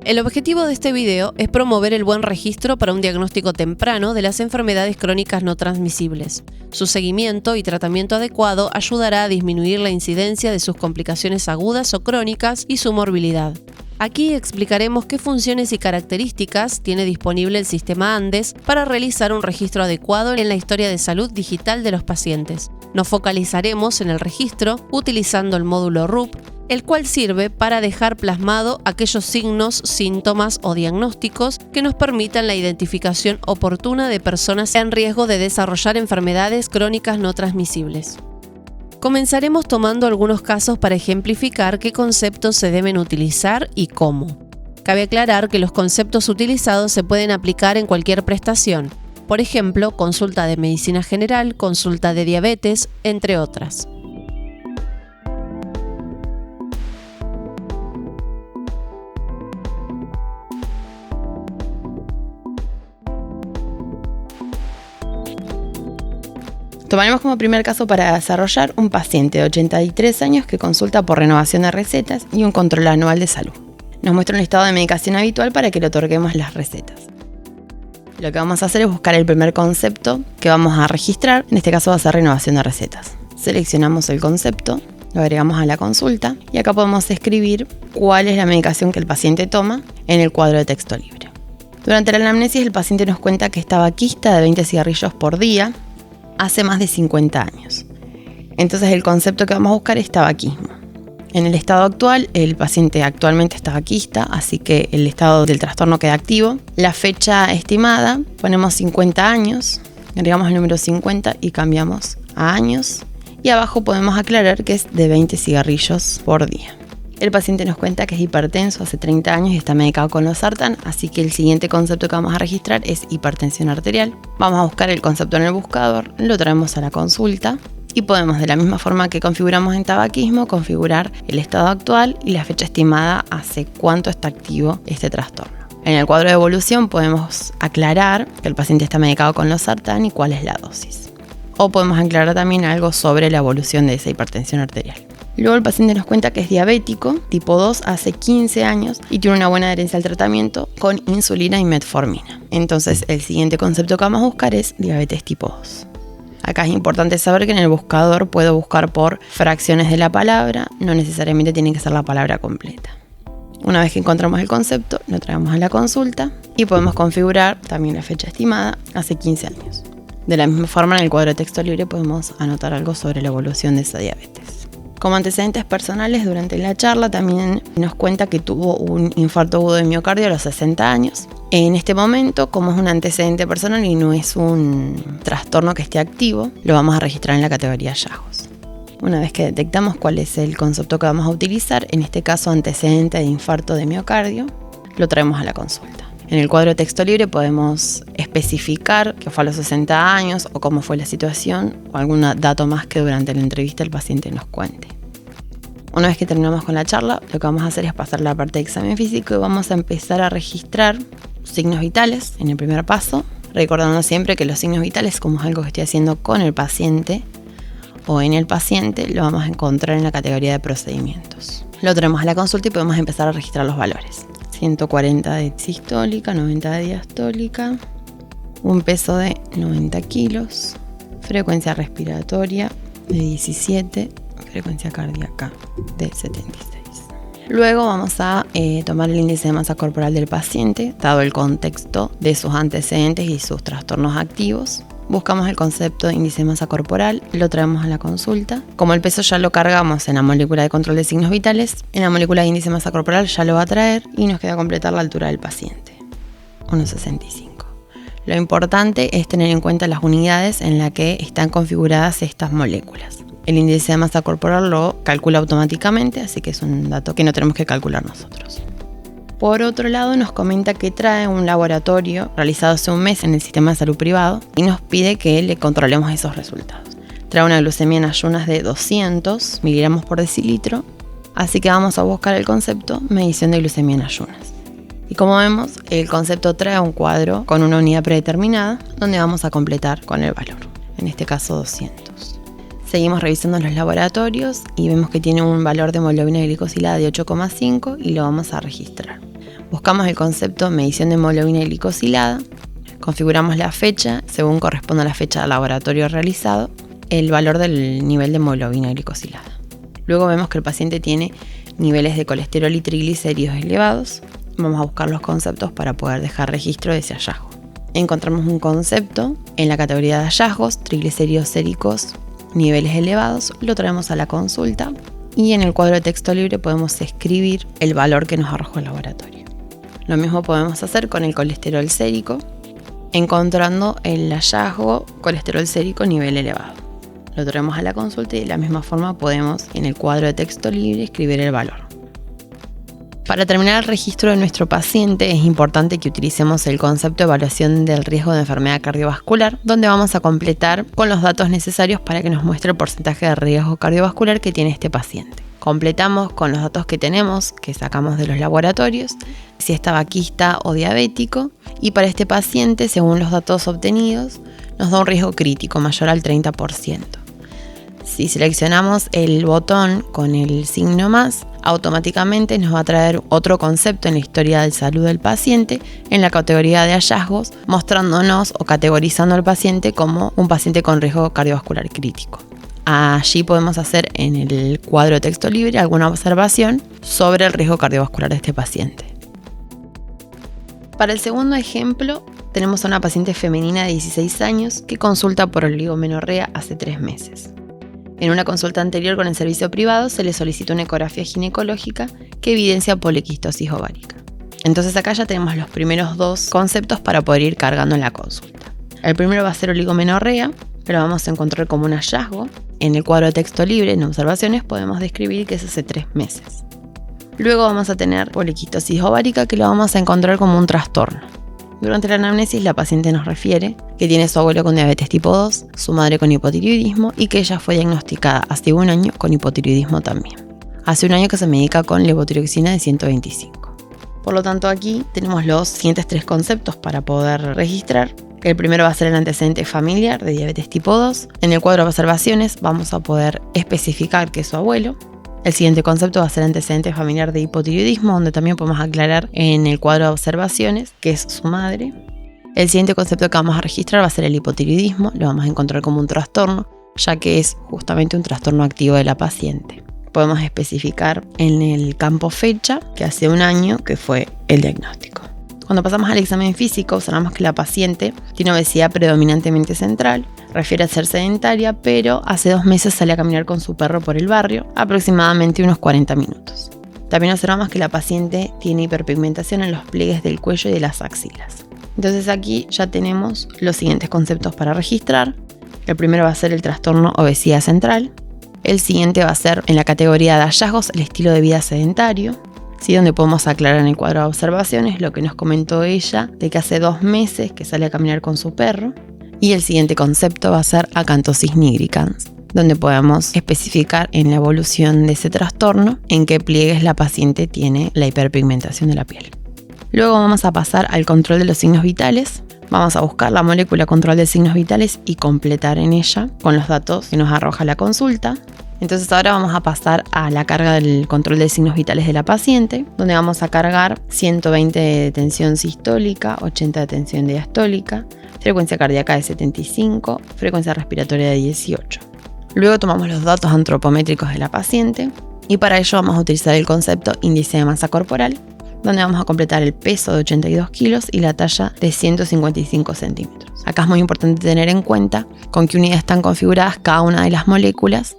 El objetivo de este video es promover el buen registro para un diagnóstico temprano de las enfermedades crónicas no transmisibles. Su seguimiento y tratamiento adecuado ayudará a disminuir la incidencia de sus complicaciones agudas o crónicas y su morbilidad. Aquí explicaremos qué funciones y características tiene disponible el sistema Andes para realizar un registro adecuado en la historia de salud digital de los pacientes. Nos focalizaremos en el registro utilizando el módulo RUP, el cual sirve para dejar plasmado aquellos signos, síntomas o diagnósticos que nos permitan la identificación oportuna de personas en riesgo de desarrollar enfermedades crónicas no transmisibles. Comenzaremos tomando algunos casos para ejemplificar qué conceptos se deben utilizar y cómo. Cabe aclarar que los conceptos utilizados se pueden aplicar en cualquier prestación, por ejemplo, consulta de medicina general, consulta de diabetes, entre otras. Tomaremos como primer caso para desarrollar un paciente de 83 años que consulta por renovación de recetas y un control anual de salud. Nos muestra un listado de medicación habitual para que le otorguemos las recetas. Lo que vamos a hacer es buscar el primer concepto que vamos a registrar, en este caso va a ser renovación de recetas. Seleccionamos el concepto, lo agregamos a la consulta y acá podemos escribir cuál es la medicación que el paciente toma en el cuadro de texto libre. Durante la anamnesis el paciente nos cuenta que es tabaquista de 20 cigarrillos por día, hace más de 50 años. Entonces el concepto que vamos a buscar es tabaquismo. En el estado actual, el paciente actualmente es tabaquista, así que el estado del trastorno queda activo. La fecha estimada, ponemos 50 años, agregamos el número 50 y cambiamos a años. Y abajo podemos aclarar que es de 20 cigarrillos por día. El paciente nos cuenta que es hipertenso hace 30 años y está medicado con losartán, así que el siguiente concepto que vamos a registrar es hipertensión arterial. Vamos a buscar el concepto en el buscador, lo traemos a la consulta y podemos, de la misma forma que configuramos en tabaquismo, configurar el estado actual y la fecha estimada hace cuánto está activo este trastorno. En el cuadro de evolución podemos aclarar que el paciente está medicado con losartán y cuál es la dosis. O podemos aclarar también algo sobre la evolución de esa hipertensión arterial. Luego el paciente nos cuenta que es diabético, tipo 2, hace 15 años y tiene una buena adherencia al tratamiento con insulina y metformina. Entonces el siguiente concepto que vamos a buscar es diabetes tipo 2. Acá es importante saber que en el buscador puedo buscar por fracciones de la palabra, no necesariamente tiene que ser la palabra completa. Una vez que encontramos el concepto, lo traemos a la consulta y podemos configurar también la fecha estimada hace 15 años. De la misma forma, en el cuadro de texto libre podemos anotar algo sobre la evolución de esa diabetes. Como antecedentes personales, durante la charla también nos cuenta que tuvo un infarto agudo de miocardio a los 60 años. En este momento, como es un antecedente personal y no es un trastorno que esté activo, lo vamos a registrar en la categoría hallazgos. Una vez que detectamos cuál es el concepto que vamos a utilizar, en este caso antecedente de infarto de miocardio, lo traemos a la consulta. En el cuadro de texto libre podemos especificar que fue a los 60 años o cómo fue la situación o algún dato más que durante la entrevista el paciente nos cuente. Una vez que terminamos con la charla, lo que vamos a hacer es pasar la parte de examen físico y vamos a empezar a registrar signos vitales en el primer paso, recordando siempre que los signos vitales, como es algo que estoy haciendo con el paciente o en el paciente, lo vamos a encontrar en la categoría de procedimientos. Lo traemos a la consulta y podemos empezar a registrar los valores. 140 de sistólica, 90 de diastólica, un peso de 90 kilos, frecuencia respiratoria de 17, frecuencia cardíaca de 76. Luego vamos a tomar el índice de masa corporal del paciente, dado el contexto de sus antecedentes y sus trastornos activos. Buscamos el concepto de índice de masa corporal, lo traemos a la consulta. Como el peso ya lo cargamos en la molécula de control de signos vitales, en la molécula de índice de masa corporal ya lo va a traer y nos queda completar la altura del paciente, 1,65. Lo importante es tener en cuenta las unidades en las que están configuradas estas moléculas. El índice de masa corporal lo calcula automáticamente, así que es un dato que no tenemos que calcular nosotros. Por otro lado, nos comenta que trae un laboratorio realizado hace un mes en el sistema de salud privado y nos pide que le controlemos esos resultados. Trae una glucemia en ayunas de 200 miligramos por decilitro, así que vamos a buscar el concepto medición de glucemia en ayunas. Y como vemos, el concepto trae un cuadro con una unidad predeterminada donde vamos a completar con el valor, en este caso 200. Seguimos revisando los laboratorios y vemos que tiene un valor de hemoglobina glicosilada de 8,5 y lo vamos a registrar. Buscamos el concepto medición de hemoglobina glicosilada, configuramos la fecha según corresponde a la fecha del laboratorio realizado, el valor del nivel de hemoglobina glicosilada. Luego vemos que el paciente tiene niveles de colesterol y triglicéridos elevados. Vamos a buscar los conceptos para poder dejar registro de ese hallazgo. Encontramos un concepto en la categoría de hallazgos, triglicéridos séricos, niveles elevados, lo traemos a la consulta y en el cuadro de texto libre podemos escribir el valor que nos arrojó el laboratorio. Lo mismo podemos hacer con el colesterol sérico, encontrando el hallazgo colesterol sérico nivel elevado. Lo traemos a la consulta y de la misma forma podemos en el cuadro de texto libre escribir el valor. Para terminar el registro de nuestro paciente es importante que utilicemos el concepto de evaluación del riesgo de enfermedad cardiovascular, donde vamos a completar con los datos necesarios para que nos muestre el porcentaje de riesgo cardiovascular que tiene este paciente. Completamos con los datos que tenemos, que sacamos de los laboratorios, si es tabaquista o diabético, y para este paciente, según los datos obtenidos, nos da un riesgo crítico mayor al 30%. Si seleccionamos el botón con el signo más, automáticamente nos va a traer otro concepto en la historia de salud del paciente en la categoría de hallazgos, mostrándonos o categorizando al paciente como un paciente con riesgo cardiovascular crítico. Allí podemos hacer en el cuadro de texto libre alguna observación sobre el riesgo cardiovascular de este paciente. Para el segundo ejemplo, tenemos a una paciente femenina de 16 años que consulta por oligomenorrea hace 3 meses. En una consulta anterior con el servicio privado se le solicitó una ecografía ginecológica que evidencia poliquistosis ovárica. Entonces acá ya tenemos los primeros 2 conceptos para poder ir cargando en la consulta. El primero va a ser oligomenorrea, que lo vamos a encontrar como un hallazgo. En el cuadro de texto libre, en observaciones, podemos describir que es hace 3 meses. Luego vamos a tener poliquistosis ovárica, que lo vamos a encontrar como un trastorno. Durante la anamnesis, la paciente nos refiere que tiene su abuelo con diabetes tipo 2, su madre con hipotiroidismo y que ella fue diagnosticada hace 1 año con hipotiroidismo también. Hace 1 año que se medica con levotiroxina de 125. Por lo tanto, aquí tenemos los siguientes 3 conceptos para poder registrar. El primero va a ser el antecedente familiar de diabetes tipo 2. En el cuadro de observaciones vamos a poder especificar que es su abuelo. El siguiente concepto va a ser antecedente familiar de hipotiroidismo, donde también podemos aclarar en el cuadro de observaciones que es su madre. El siguiente concepto que vamos a registrar va a ser el hipotiroidismo. Lo vamos a encontrar como un trastorno, ya que es justamente un trastorno activo de la paciente. Podemos especificar en el campo fecha, que hace 1 año que fue el diagnóstico. Cuando pasamos al examen físico, observamos que la paciente tiene obesidad predominantemente central, refiere a ser sedentaria, pero hace 2 meses sale a caminar con su perro por el barrio, aproximadamente unos 40 minutos. También observamos que la paciente tiene hiperpigmentación en los pliegues del cuello y de las axilas. Entonces aquí ya tenemos los siguientes conceptos para registrar. El primero va a ser el trastorno obesidad central. El siguiente va a ser en la categoría de hallazgos el estilo de vida sedentario. Sí, donde podemos aclarar en el cuadro de observaciones lo que nos comentó ella de que hace 2 meses que sale a caminar con su perro. Y el siguiente concepto va a ser acanthosis nigricans, donde podemos especificar en la evolución de ese trastorno en qué pliegues la paciente tiene la hiperpigmentación de la piel. Luego vamos a pasar al control de los signos vitales. Vamos a buscar la molécula control de signos vitales y completar en ella con los datos que nos arroja la consulta. Entonces ahora vamos a pasar a la carga del control de signos vitales de la paciente, donde vamos a cargar 120 de tensión sistólica, 80 de tensión diastólica, frecuencia cardíaca de 75, frecuencia respiratoria de 18. Luego tomamos los datos antropométricos de la paciente y para ello vamos a utilizar el concepto índice de masa corporal, donde vamos a completar el peso de 82 kilos y la talla de 155 centímetros. Acá es muy importante tener en cuenta con qué unidades están configuradas cada una de las moléculas,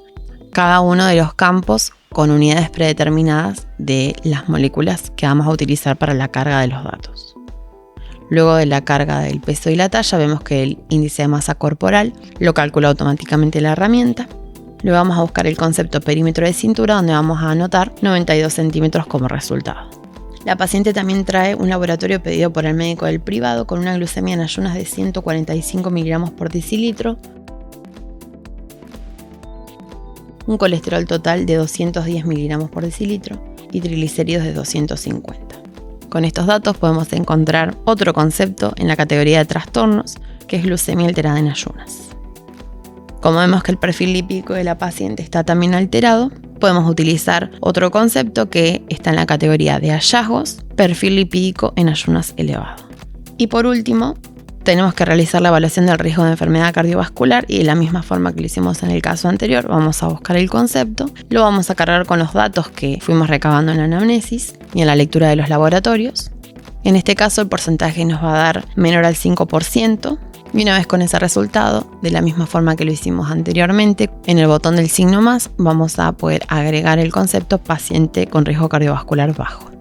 cada uno de los campos con unidades predeterminadas de las moléculas que vamos a utilizar para la carga de los datos. Luego de la carga del peso y la talla, vemos que el índice de masa corporal lo calcula automáticamente la herramienta. Luego vamos a buscar el concepto perímetro de cintura, donde vamos a anotar 92 centímetros como resultado. La paciente también trae un laboratorio pedido por el médico del privado con una glucemia en ayunas de 145 miligramos por decilitro, un colesterol total de 210 miligramos por decilitro y triglicéridos de 250. Con estos datos podemos encontrar otro concepto en la categoría de trastornos, que es glucemia alterada en ayunas. Como vemos que el perfil lipídico de la paciente está también alterado, podemos utilizar otro concepto que está en la categoría de hallazgos, perfil lipídico en ayunas elevado. Y por último, tenemos que realizar la evaluación del riesgo de enfermedad cardiovascular y de la misma forma que lo hicimos en el caso anterior, vamos a buscar el concepto, lo vamos a cargar con los datos que fuimos recabando en la anamnesis y en la lectura de los laboratorios. En este caso el porcentaje nos va a dar menor al 5%. Y una vez con ese resultado, de la misma forma que lo hicimos anteriormente, en el botón del signo más vamos a poder agregar el concepto paciente con riesgo cardiovascular bajo.